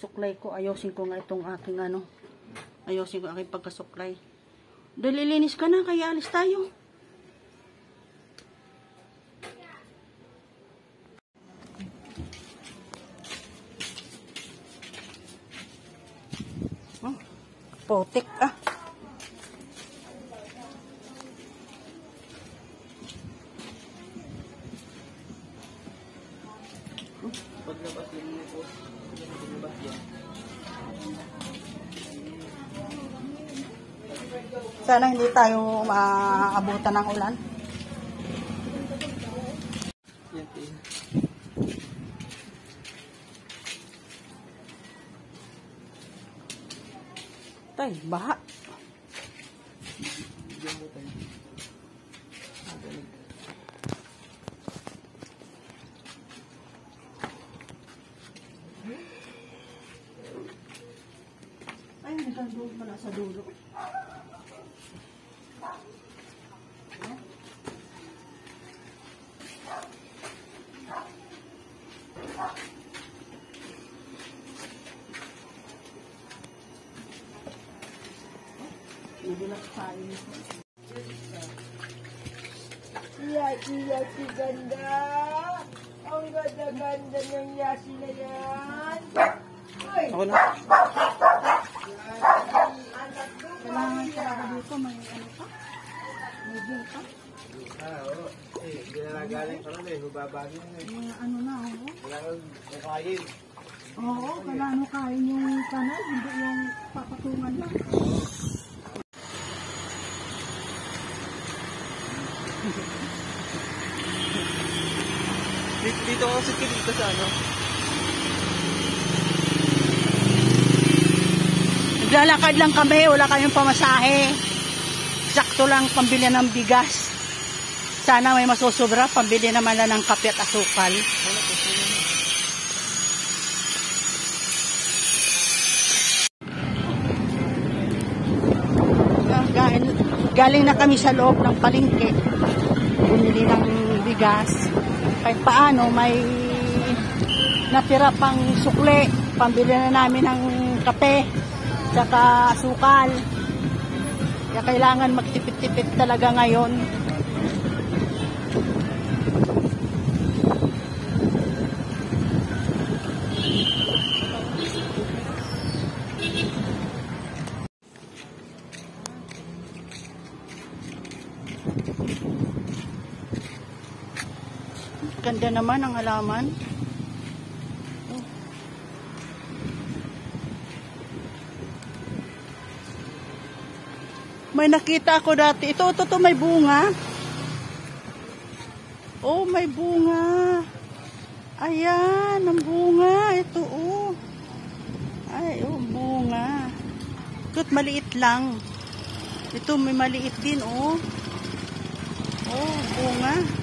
pagsuklay ko. Ayusin ko nga itong aking ano. Ayusin ko aking pagkasuklay. Dahil ilinis ka na, kaya alis tayo. Oh, potek ah. Paglabas din niyo po. Paglabas yan. Sana hindi tayo maabutan ng ulan. Yan po. Tay, baha. Diyan po tayo. Magaling. Ay, nagandun pala sa dulo. Nagulak tayo nito. Iya, si ganda. Ang ganda-ganda ng yasi na yan. Ay! Ako na. Kailangan talaga dito may ano pa? May bill pa? Oo. Hindi na galing pa rin eh. Hubabagin eh. Mga ano na, oo. Wala kang kukain. Oo, kailangan kain yung kanal, hindi yung papatungan lang. Dito ako sa dito sa ano. Naglalakad lang kami, wala kaming pamasahe. Sakto lang pambili ng bigas. Sana may masusobra, pambili naman lang ng kape at asukal. Galing na kami sa loob ng palengke. Bumili ng bigas. Kahit paano, may natira pang sukle. Pambili na namin ng kape. Tsaka asukal. Kaya kailangan magtipid-tipid talaga ngayon. Ganda naman ang halaman. May nakita ako dati. Ito, may bunga. Oh, may bunga. Ayan, ang bunga. Ito, oh. Ay, oh, bunga. Ito't maliit lang. Ito, may maliit din, oh. Oh, bunga.